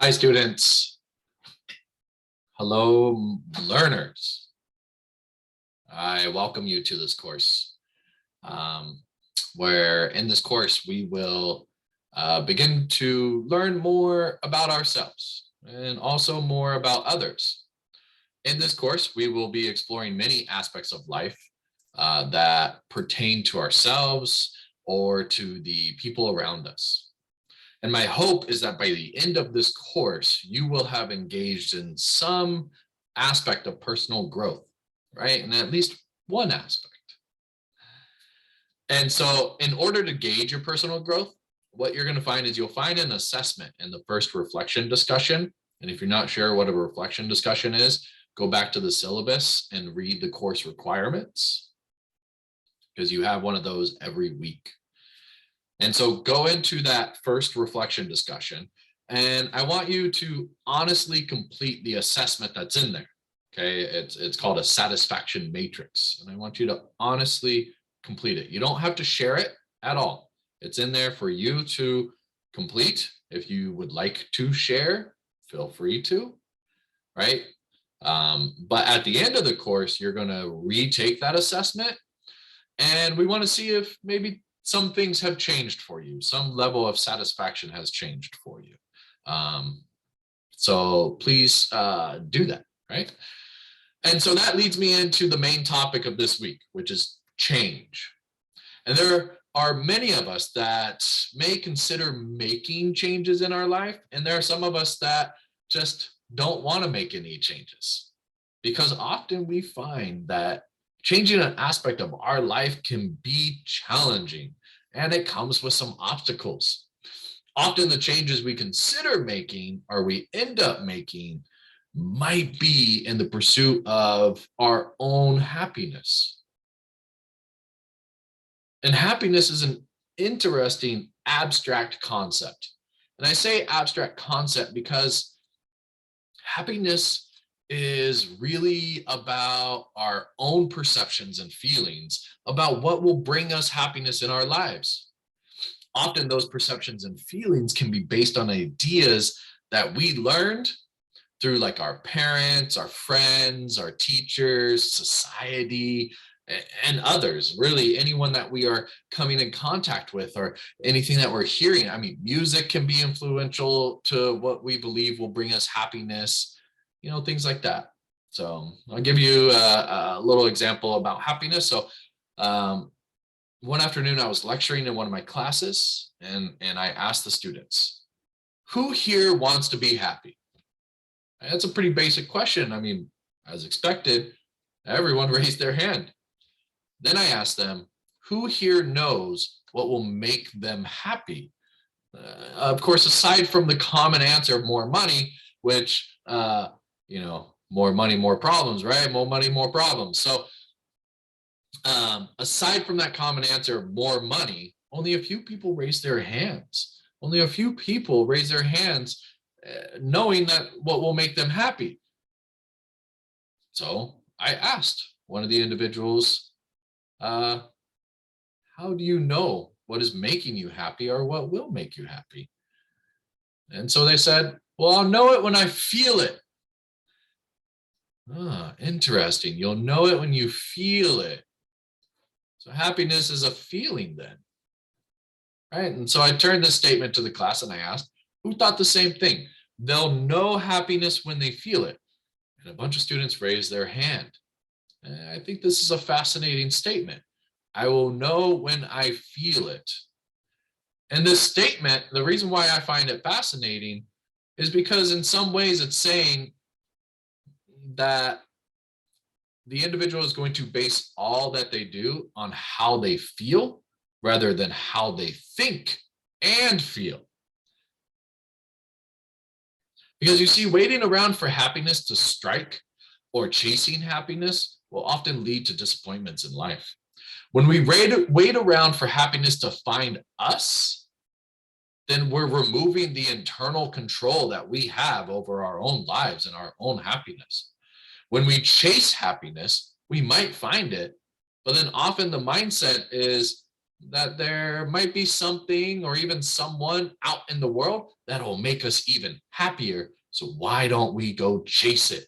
Hi, students. Hello, learners. I welcome you to this course, where in this course we will begin to learn more about ourselves and also more about others. In this course, we will be exploring many aspects of life that pertain to ourselves or to the people around us. And my hope is that by the end of this course, you will have engaged in some aspect of personal growth, right? And at least one aspect. And so in order to gauge your personal growth, what you're going to find is you'll find an assessment in the first reflection discussion. And if you're not sure what a reflection discussion is, go back to the syllabus and read the course requirements, because you have one of those every week. And so go into that first reflection discussion, and I want you to honestly complete the assessment that's in there. Okay, it's called a satisfaction matrix, and I want you to honestly complete it. You don't have to share it at all. It's in there for you to complete. If you would like to share, feel free to, right? But at the end of the course, you're going to retake that assessment, and we want to see if maybe some things have changed for you. Some level of satisfaction has changed for you. So please do that, right? And so that leads me into the main topic of this week, which is change. And there are many of us that may consider making changes in our life, and there are some of us that just don't want to make any changes, because often we find that changing an aspect of our life can be challenging, and it comes with some obstacles. Often the changes we consider making or we end up making might be in the pursuit of our own happiness. And happiness is an interesting abstract concept. And I say abstract concept because happiness is really about our own perceptions and feelings about what will bring us happiness in our lives. Often those perceptions and feelings can be based on ideas that we learned through like our parents, our friends, our teachers, society, and others, really anyone that we are coming in contact with or anything that we're hearing. I mean, music can be influential to what we believe will bring us happiness, things like that. So I'll give you a little example about happiness. So one afternoon I was lecturing in one of my classes, and I asked the students, who here wants to be happy? And that's a pretty basic question. I mean, as expected, everyone raised their hand. Then I asked them, who here knows what will make them happy? Of course, aside from the common answer of more money, which, more money, more problems, right? More money, more problems. So aside from that common answer of more money, only a few people raise their hands. Only a few people raise their hands knowing that what will make them happy. So I asked one of the individuals, how do you know what is making you happy or what will make you happy? And so they said, well, I'll know it when I feel it. Ah, interesting. You'll know it when you feel it. So happiness is a feeling then, right? And so I turned this statement to the class and I asked, who thought the same thing? They'll know happiness when they feel it. And a bunch of students raised their hand. And I think this is a fascinating statement. I will know when I feel it. And this statement, the reason why I find it fascinating is because in some ways it's saying that the individual is going to base all that they do on how they feel rather than how they think and feel. Because you see, waiting around for happiness to strike or chasing happiness will often lead to disappointments in life. When we wait around for happiness to find us, then we're removing the internal control that we have over our own lives and our own happiness. When we chase happiness, we might find it, but then often the mindset is, that there might be something or even someone out in the world that will make us even happier. So why don't we go chase it?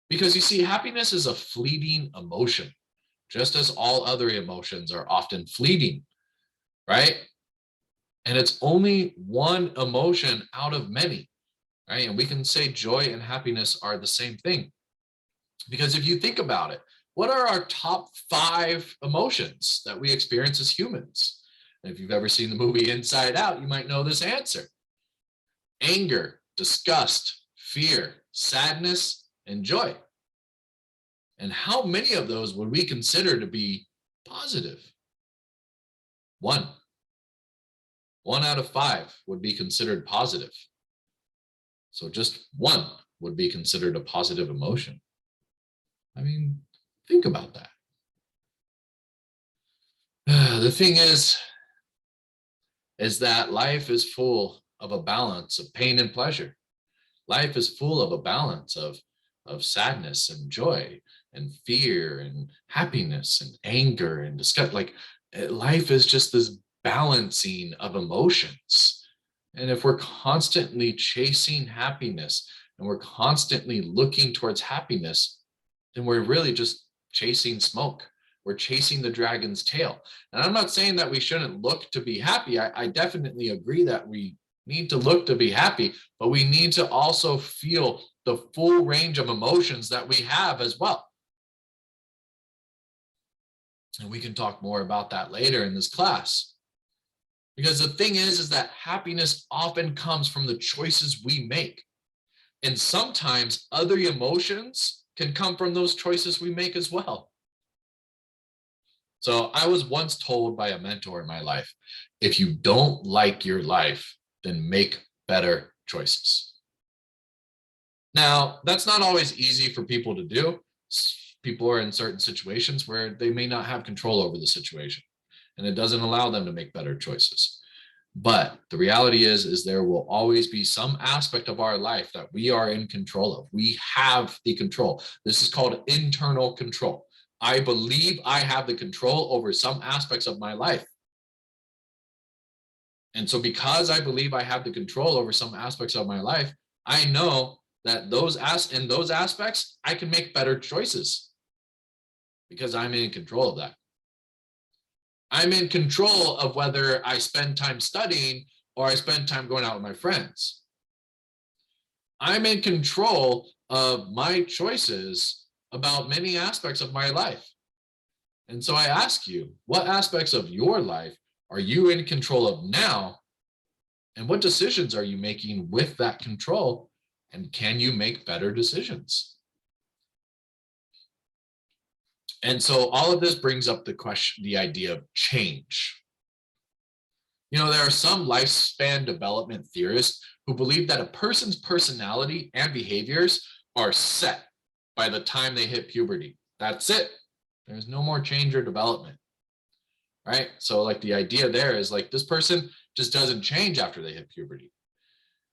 Because you see, happiness is a fleeting emotion, just as all other emotions are often fleeting, right? And it's only one emotion out of many, right? And we can say joy and happiness are the same thing. Because if you think about it, what are our top 5 emotions that we experience as humans? And if you've ever seen the movie Inside Out, you might know this answer: anger, disgust, fear, sadness, and joy. And how many of those would we consider to be positive? One. 1 out of 5 would be considered positive. So just one would be considered a positive emotion. I mean, think about that. The thing is that life is full of a balance of pain and pleasure. Life is full of a balance of sadness and joy and fear and happiness and anger and disgust. Like life is just this balancing of emotions. And if we're constantly chasing happiness and we're constantly looking towards happiness, then we're really just chasing smoke. We're chasing the dragon's tail. And I'm not saying that we shouldn't look to be happy. I definitely agree that we need to look to be happy, but we need to also feel the full range of emotions that we have as well. And we can talk more about that later in this class. Because the thing is that happiness often comes from the choices we make. And sometimes other emotions can come from those choices we make as well. So I was once told by a mentor in my life, if you don't like your life, then make better choices. Now, that's not always easy for people to do. People are in certain situations where they may not have control over the situation, and it doesn't allow them to make better choices. But the reality is there will always be some aspect of our life that we are in control of. We have the control. This is called internal control. I believe I have the control over some aspects of my life. And so because I believe I have the control over some aspects of my life, I know that in those aspects, I can make better choices because I'm in control of that. I'm in control of whether I spend time studying or I spend time going out with my friends. I'm in control of my choices about many aspects of my life. And so I ask you, what aspects of your life are you in control of now? And what decisions are you making with that control? And can you make better decisions? And so all of this brings up the idea of change. You know, there are some lifespan development theorists who believe that a person's personality and behaviors are set by the time they hit puberty. That's it. There's no more change or development, right? So like the idea there is like this person just doesn't change after they hit puberty.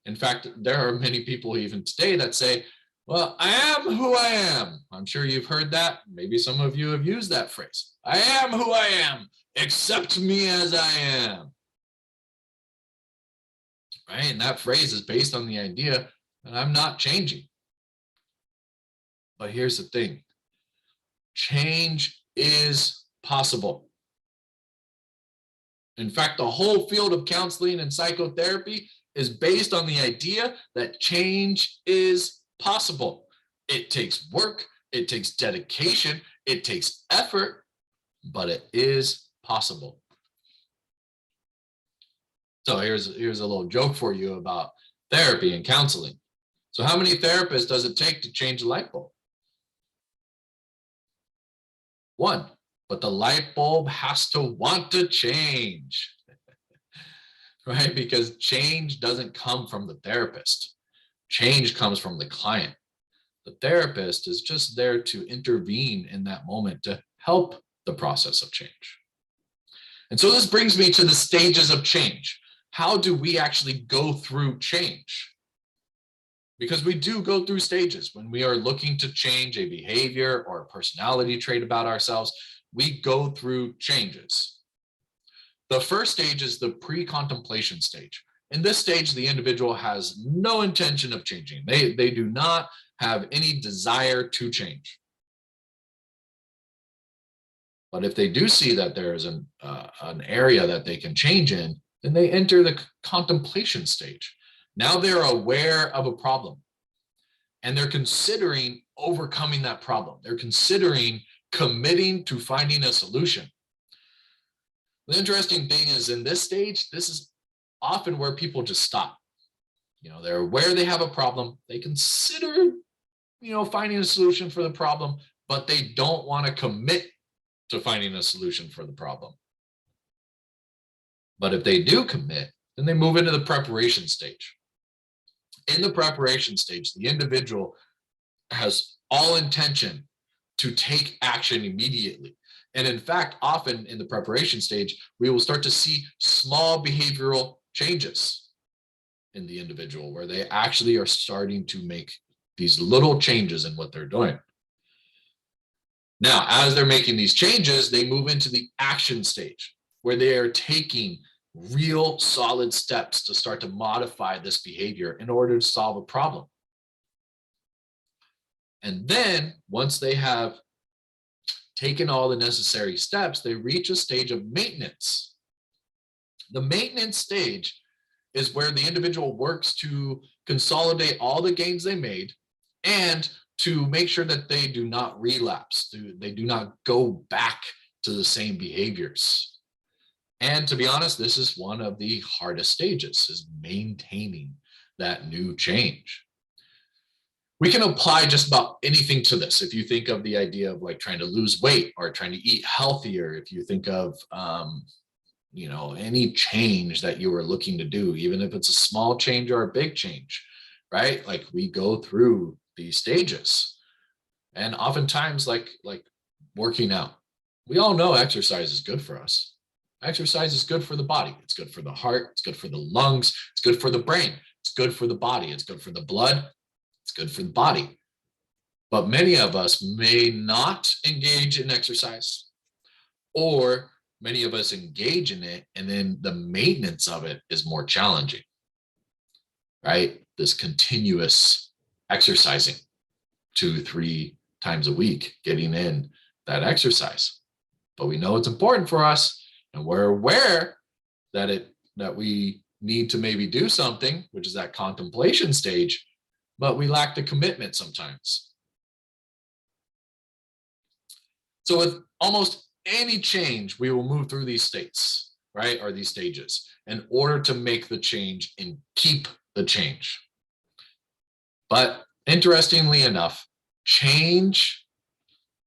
In fact, there are many people even today that say, well, I am who I am. I'm sure you've heard that. Maybe some of you have used that phrase. I am who I am. Accept me as I am. Right? And that phrase is based on the idea that I'm not changing. But here's the thing. Change is possible. In fact, the whole field of counseling and psychotherapy is based on the idea that change is possible. It takes work, it takes dedication, it takes effort, but it is possible. So here's a little joke for you about therapy and counseling. So how many therapists does it take to change a light bulb? One, but the light bulb has to want to change. Right? Because change doesn't come from the therapist. Change comes from the client. The therapist is just there to intervene in that moment to help the process of change. And so this brings me to the stages of change. How do we actually go through change? Because we do go through stages when we are looking to change a behavior or a personality trait about ourselves. we go through changes. The first stage is the pre-contemplation stage. In this stage, the individual has no intention of changing. They do not have any desire to change. But if they do see that there is an area that they can change in, then they enter the contemplation stage. Now they're aware of a problem and they're considering overcoming that problem. They're considering committing to finding a solution. The interesting thing is in this stage, this is often where people just stop. They're aware they have a problem. They consider, finding a solution for the problem, but they don't want to commit to finding a solution for the problem. But if they do commit, then they move into the preparation stage. In the preparation stage, the individual has all intention to take action immediately. And in fact, often in the preparation stage, we will start to see small behavioral changes in the individual where they actually are starting to make these little changes in what they're doing. Now, as they're making these changes, they move into the action stage where they are taking real solid steps to start to modify this behavior in order to solve a problem. And then once they have taken all the necessary steps, they reach a stage of maintenance. The maintenance stage is where the individual works to consolidate all the gains they made and to make sure that they do not relapse, they do not go back to the same behaviors. And to be honest, this is one of the hardest stages, is maintaining that new change. We can apply just about anything to this. If you think of the idea of like trying to lose weight or trying to eat healthier, if you think of, any change that you were looking to do, even if it's a small change or a big change, right? Like we go through these stages. And oftentimes like working out, we all know exercise is good for us. Exercise is good for the body. It's good for the heart. It's good for the lungs. It's good for the brain. It's good for the body. It's good for the blood. It's good for the body. But many of us may not engage in exercise, or many of us engage in it, and then the maintenance of it is more challenging, right? This continuous exercising 2-3 times a week, getting in that exercise. But we know it's important for us, and we're aware that we need to maybe do something, which is that contemplation stage, but we lack the commitment sometimes. So with almost any change, we will move through these states, right? Or these stages in order to make the change and keep the change. But interestingly enough,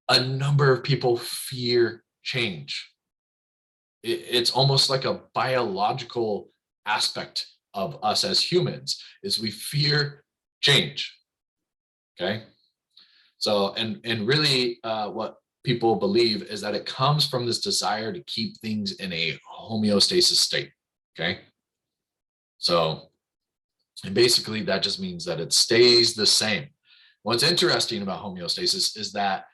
a number of people fear change. It's almost like a biological aspect of us as humans, is we fear change. Okay. So, and really what people believe is that it comes from this desire to keep things in a homeostasis state. Okay. So, and basically that just means that it stays the same. What's interesting about homeostasis is that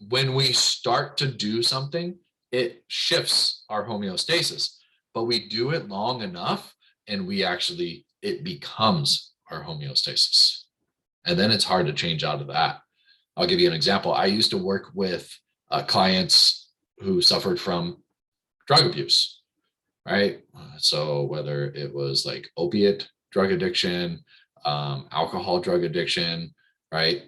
when we start to do something, it shifts our homeostasis, but we do it long enough and it becomes our homeostasis. And then it's hard to change out of that. I'll give you an example. I used to work with clients who suffered from drug abuse, right? So whether it was like opiate drug addiction, alcohol drug addiction, right?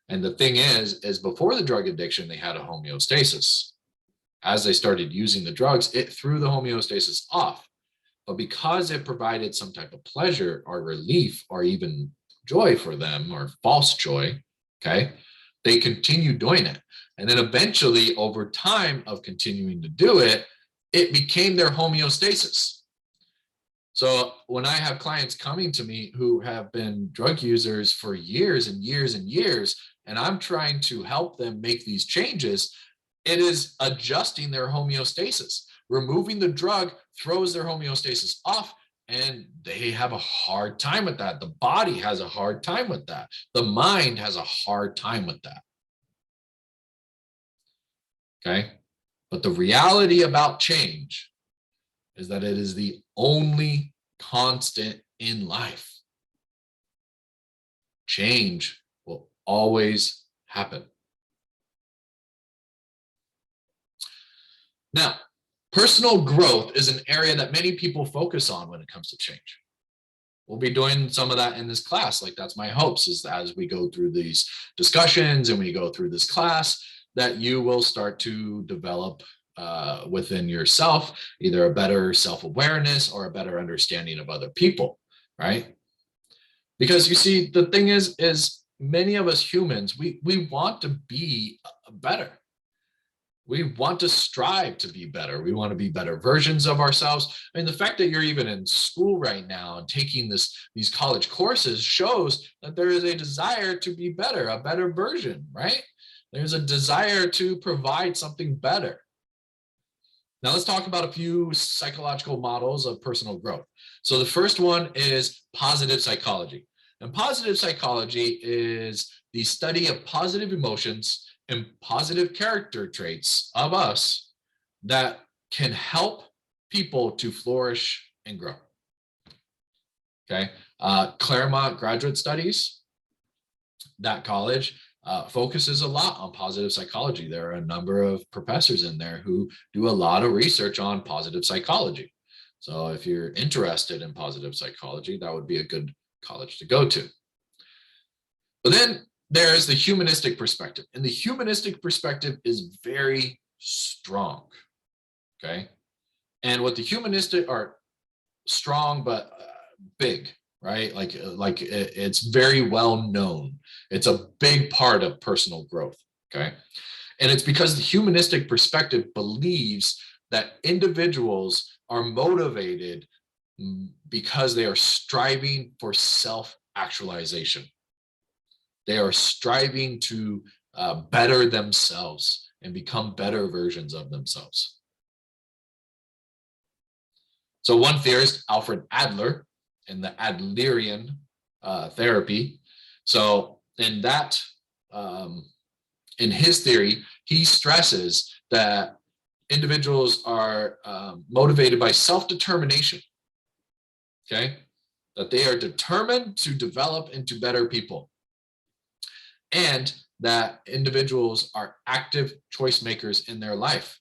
And the thing is before the drug addiction, they had a homeostasis. As they started using the drugs, it threw the homeostasis off. But because it provided some type of pleasure or relief or even joy for them, or false joy, okay, they continued doing it. And then eventually, over time of continuing to do it, it became their homeostasis. So when I have clients coming to me who have been drug users for years and years and years, and I'm trying to help them make these changes, it is adjusting their homeostasis. Removing the drug throws their homeostasis off, and they have a hard time with that. The body has a hard time with that. The mind has a hard time with that. Okay. But the reality about change is that it is the only constant in life. Change will always happen. Now, personal growth is an area that many people focus on when it comes to change. We'll be doing some of that in this class. Like, that's my hopes, is that as we go through these discussions and we go through this class, that you will start to develop within yourself either a better self-awareness or a better understanding of other people, right? Because you see, the thing is many of us humans, we want to be better. We want to strive to be better. We want to be better versions of ourselves. I mean, the fact that you're even in school right now and taking these college courses shows that there is a desire to be better, a better version, right? There's a desire to provide something better. Now let's talk about a few psychological models of personal growth. So the first one is positive psychology. And positive psychology is the study of positive emotions and positive character traits of us that can help people to flourish and grow. Okay. Claremont Graduate Studies, that college focuses a lot on positive psychology. There are a number of professors in there who do a lot of research on positive psychology. So if you're interested in positive psychology, that would be a good college to go to. But then there's the humanistic perspective, and the humanistic perspective is very strong. Okay. And what the humanistic are strong, but big, right? Like it's very well known. It's a big part of personal growth. Okay. And it's because the humanistic perspective believes that individuals are motivated because they are striving for self-actualization. They are striving to better themselves and become better versions of themselves. So one theorist, Alfred Adler, in the Adlerian therapy. So in his theory, he stresses that individuals are motivated by self-determination. Okay, that they are determined to develop into better people, and that individuals are active choice makers in their life.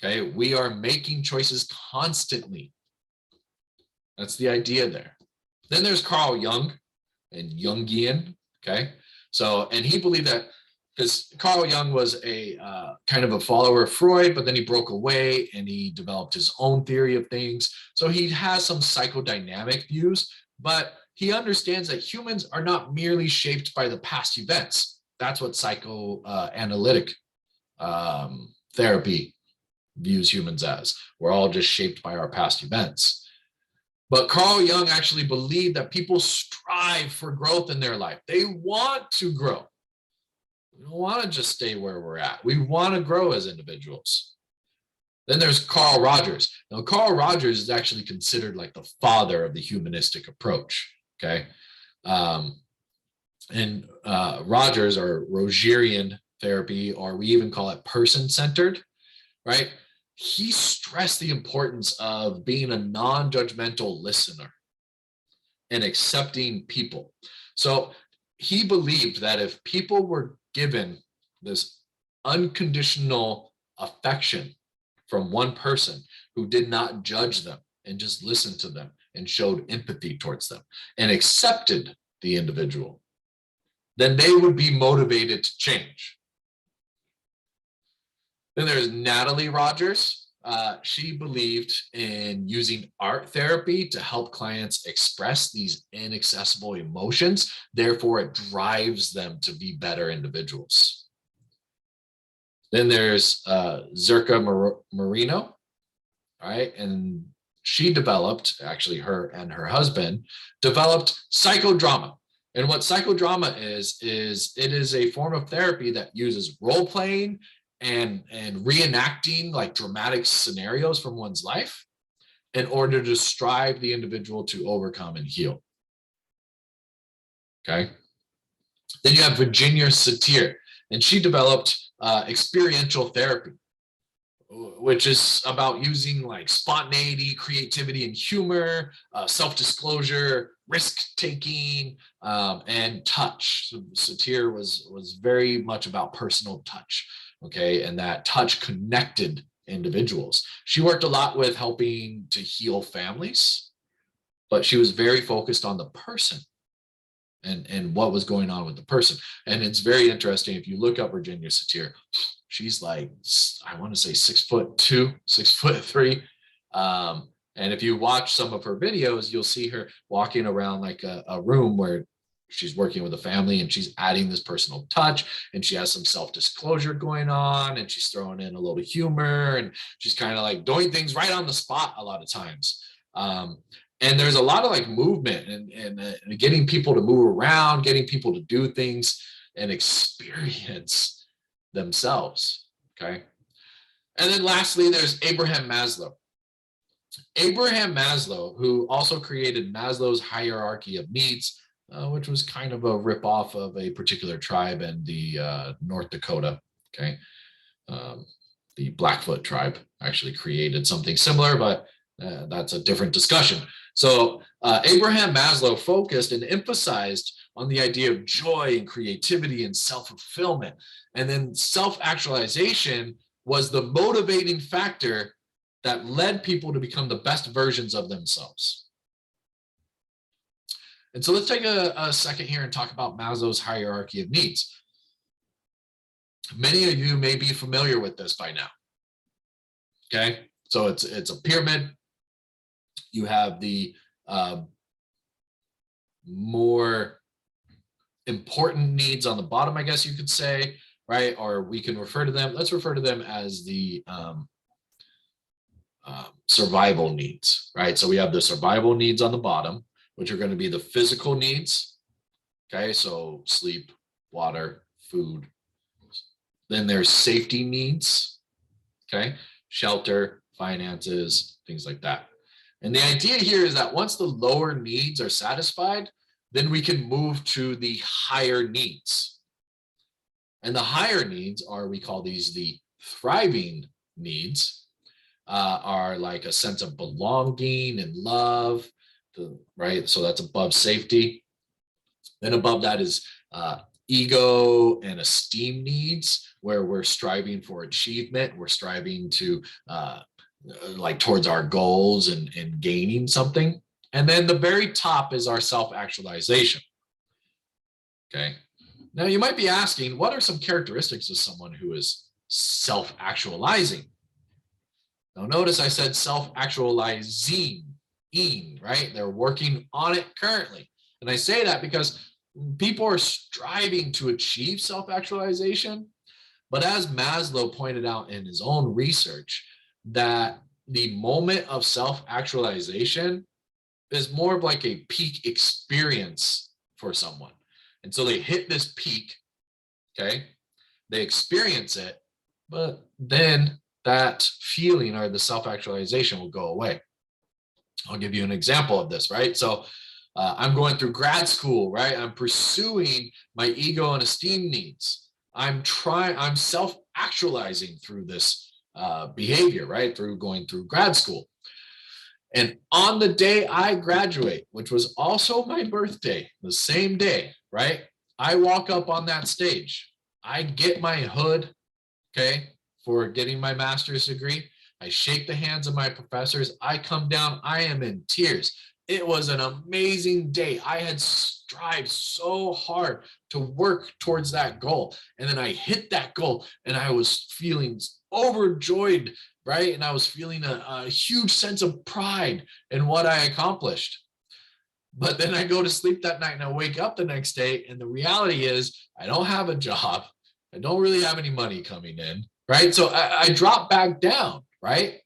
Okay, we are making choices constantly. That's the idea there. Then there's Carl Jung and Jungian. Okay, so, and he believed that, because Carl Jung was a kind of a follower of Freud, but then he broke away and he developed his own theory of things. So he has some psychodynamic views, but he understands that humans are not merely shaped by the past events. That's what psychoanalytic therapy views humans as. We're all just shaped by our past events. But Carl Jung actually believed that people strive for growth in their life. They want to grow. We don't want to just stay where we're at. We want to grow as individuals. Then there's Carl Rogers. Now, Carl Rogers is actually considered like the father of the humanistic approach. Okay. And Rogers, or Rogerian therapy, or we even call it person-centered, right? He stressed the importance of being a non-judgmental listener and accepting people. So he believed that if people were given this unconditional affection from one person who did not judge them and just listened to them and showed empathy towards them and accepted the individual, then they would be motivated to change. Then there's Natalie Rogers. She believed in using art therapy to help clients express these inaccessible emotions. Therefore, it drives them to be better individuals. Then there's Zerka Marino, all right? And she developed, actually her and her husband, developed psychodrama. And what psychodrama is it is a form of therapy that uses role-playing and reenacting like dramatic scenarios from one's life in order to strive the individual to overcome and heal. Okay. Then you have Virginia Satir, and she developed experiential therapy, which is about using like spontaneity, creativity, and humor, self-disclosure, risk-taking, and touch. So Satir was very much about personal touch, okay, and that touch connected individuals. She worked a lot with helping to heal families, but she was very focused on the person and what was going on with the person. And it's very interesting. If you look up Virginia Satir, she's like, I want to say 6'2", 6'3". And if you watch some of her videos, you'll see her walking around like a room where she's working with a family and she's adding this personal touch, and she has some self-disclosure going on, and she's throwing in a little humor, and she's kind of like doing things right on the spot a lot of times. And there's a lot of like movement and getting people to move around, getting people to do things and experience themselves. Okay. And then lastly, there's Abraham Maslow. Abraham Maslow, who also created Maslow's hierarchy of needs, which was kind of a ripoff of a particular tribe in the North Dakota. Okay. The Blackfoot tribe actually created something similar, but that's a different discussion. So Abraham Maslow focused and emphasized on the idea of joy and creativity and self-fulfillment. And then self-actualization was the motivating factor that led people to become the best versions of themselves. And so let's take a second here and talk about Maslow's hierarchy of needs. Many of you may be familiar with this by now. Okay, so it's a pyramid. You have the more important needs on the bottom, I guess you could say, right? Or we can refer to them, let's refer to them as the survival needs, right? So we have the survival needs on the bottom, which are going to be the physical needs. Okay, so sleep, water, food. Then there's safety needs, okay? Shelter, finances, things like that. And the idea here is that once the lower needs are satisfied, then we can move to the higher needs. And the higher needs are, we call these the thriving needs, are like a sense of belonging and love, right? So that's above safety. Then above that is ego and esteem needs, where we're striving for achievement. We're striving to like towards our goals and gaining something. And then the very top is our self-actualization. Okay. Now you might be asking, what are some characteristics of someone who is self-actualizing? Now notice I said self-actualizing, right? They're working on it currently. And I say that because people are striving to achieve self-actualization. But as Maslow pointed out in his own research, that the moment of self-actualization is more of like a peak experience for someone. And so they hit this peak, okay? They experience it, but then that feeling or the self-actualization will go away. I'll give you an example of this, right? So I'm going through grad school, right? I'm pursuing my ego and esteem needs. I'm self-actualizing through this behavior, right? Through going through grad school. And on the day I graduate, which was also my birthday, the same day, right? I walk up on that stage. I get my hood, okay, for getting my master's degree. I shake the hands of my professors. I come down. I am in tears. It was an amazing day. I had strived so hard to work towards that goal. And then I hit that goal and I was feeling overjoyed, right? And I was feeling a huge sense of pride in what I accomplished. But then I go to sleep that night and I wake up the next day, and the reality is I don't have a job. I don't really have any money coming in, right? So I drop back down, right?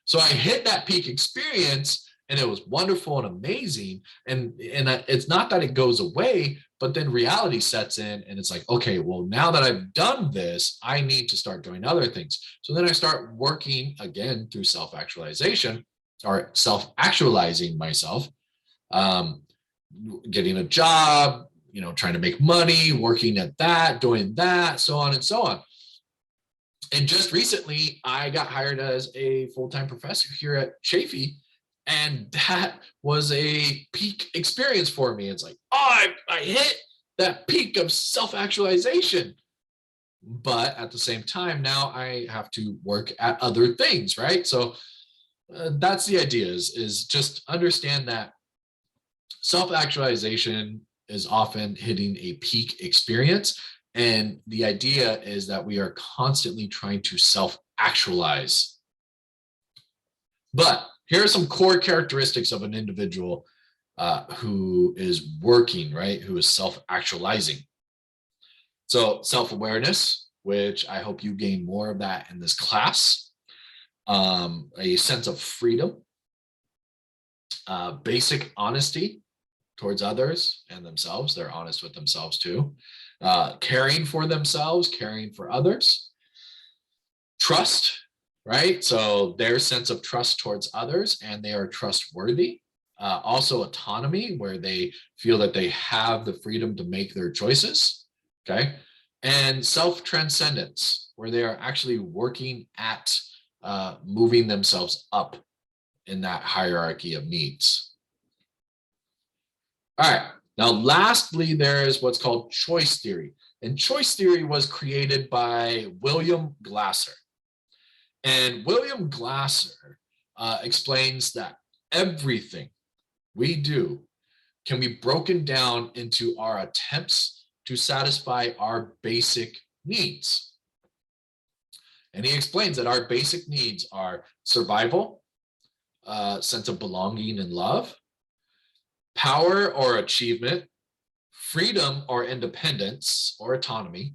So I hit that peak experience and it was wonderful and amazing. And it's not that it goes away, but then reality sets in and it's like, okay, well, now that I've done this, I need to start doing other things. So then I start working again through self-actualization or self-actualizing myself, getting a job, trying to make money, working at that, doing that, so on and so on. And just recently, I got hired as a full-time professor here at Chafee, and that was a peak experience for me. It's like, oh, I hit that peak of self-actualization. But at the same time, now I have to work at other things, right? So that's the idea is just understand that self-actualization is often hitting a peak experience. And the idea is that we are constantly trying to self-actualize. But here are some core characteristics of an individual who is working, right? Who is self-actualizing. So self-awareness, which I hope you gain more of that in this class. A sense of freedom, basic honesty towards others and themselves. They're honest with themselves too. Caring for themselves, caring for others. Trust, right? So their sense of trust towards others and they are trustworthy. Also autonomy, where they feel that they have the freedom to make their choices, okay? And self-transcendence, where they are actually working at moving themselves up in that hierarchy of needs. All right, now lastly, there is what's called choice theory. And choice theory was created by William Glasser. And William Glasser explains that everything we do can be broken down into our attempts to satisfy our basic needs. And he explains that our basic needs are survival, sense of belonging and love, power or achievement, freedom or independence or autonomy,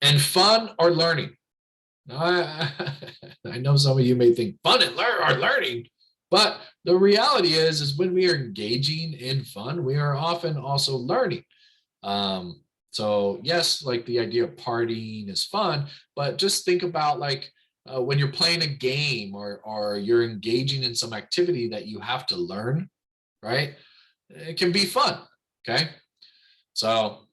and fun or learning. Now, I know some of you may think fun and learning, but the reality is when we are engaging in fun, we are often also learning. So yes, like the idea of partying is fun, but just think about like when you're playing a game or you're engaging in some activity that you have to learn, right? It can be fun, okay? So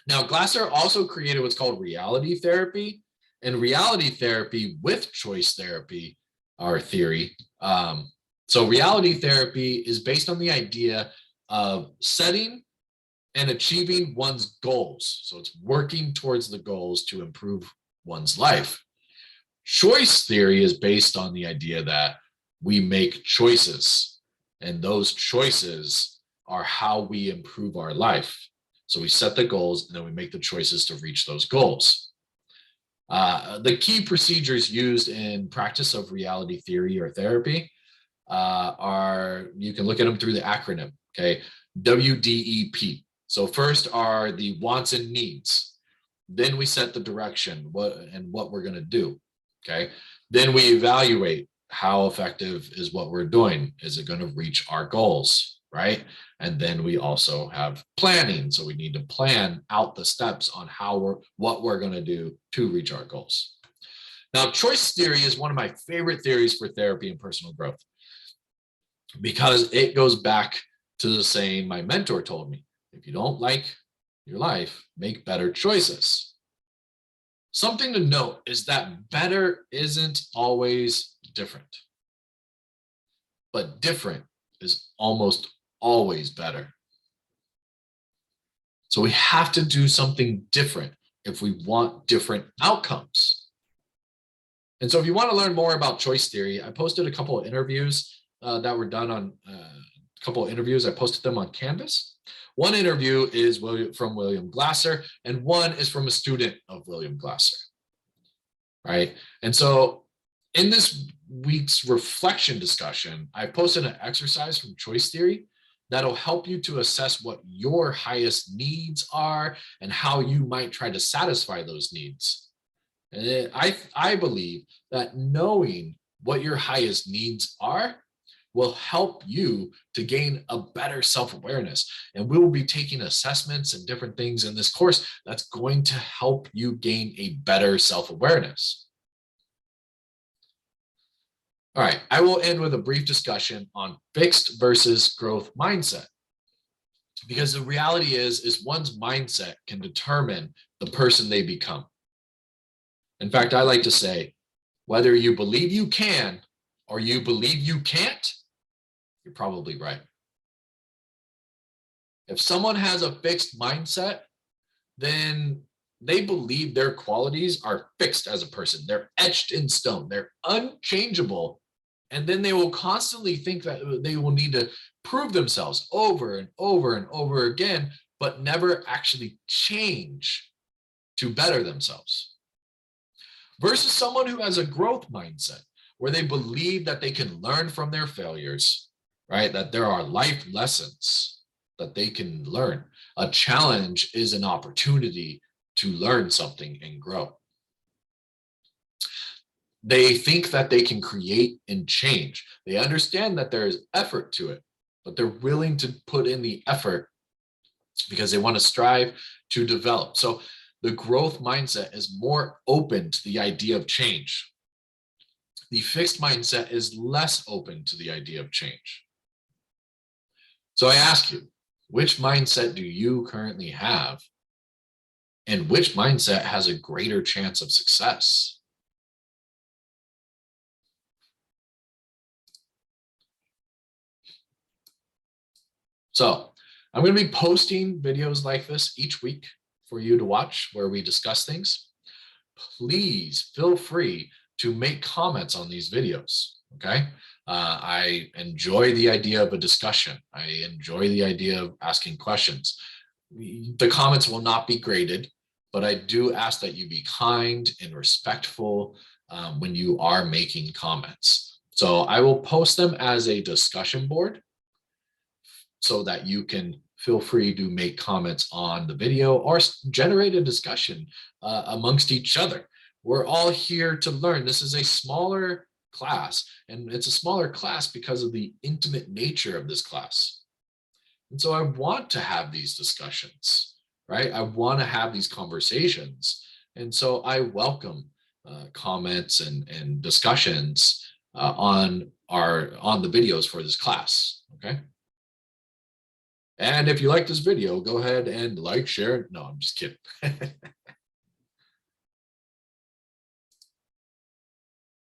now Glasser also created what's called reality therapy, and reality therapy with choice therapy are theory. So reality therapy is based on the idea of setting and achieving one's goals. So it's working towards the goals to improve one's life. Choice theory is based on the idea that we make choices, and those choices are how we improve our life. So we set the goals and then we make the choices to reach those goals. The key procedures used in practice of reality theory or therapy are, you can look at them through the acronym, okay? WDEP. So first are the wants and needs. Then we set the direction, what we're going to do, okay? Then we evaluate how effective is what we're doing. Is it going to reach our goals, right? And then we also have planning. So we need to plan out the steps on what we're going to do to reach our goals. Now, choice theory is one of my favorite theories for therapy and personal growth because it goes back to the saying my mentor told me: if you don't like your life, make better choices. Something to note is that better isn't always different, but different is almost always better. So we have to do something different if we want different outcomes. And so if you want to learn more about choice theory, I posted a couple of interviews that were done on a couple of interviews. I posted them on Canvas. One interview is from William Glasser, and one is from a student of William Glasser, right? And so in this week's reflection discussion, I posted an exercise from choice theory that'll help you to assess what your highest needs are and how you might try to satisfy those needs. And I believe that knowing what your highest needs are will help you to gain a better self-awareness. And we will be taking assessments and different things in this course that's going to help you gain a better self-awareness. All right, I will end with a brief discussion on fixed versus growth mindset. Because the reality is one's mindset can determine the person they become. In fact, I like to say, whether you believe you can or you believe you can't, you're probably right. If someone has a fixed mindset, then they believe their qualities are fixed as a person. They're etched in stone, they're unchangeable. And then they will constantly think that they will need to prove themselves over and over and over again, but never actually change to better themselves. Versus someone who has a growth mindset, where they believe that they can learn from their failures, right? That there are life lessons that they can learn. A challenge is an opportunity to learn something and grow. They think that they can create and change. They understand that there is effort to it, but they're willing to put in the effort because they want to strive to develop. So the growth mindset is more open to the idea of change. The fixed mindset is less open to the idea of change. So I ask you, which mindset do you currently have? And which mindset has a greater chance of success? So I'm going to be posting videos like this each week for you to watch where we discuss things. Please feel free to make comments on these videos. Okay. I enjoy the idea of a discussion. I enjoy the idea of asking questions. The comments will not be graded, but I do ask that you be kind and respectful when you are making comments. So I will post them as a discussion board so that you can feel free to make comments on the video or generate a discussion amongst each other. We're all here to learn. This is a smaller class, and it's a smaller class because of the intimate nature of this class. And so I want to have these discussions, right? I want to have these conversations. And so I welcome comments and discussions on the videos for this class, okay? And if you like this video, go ahead and like, share. No, I'm just kidding.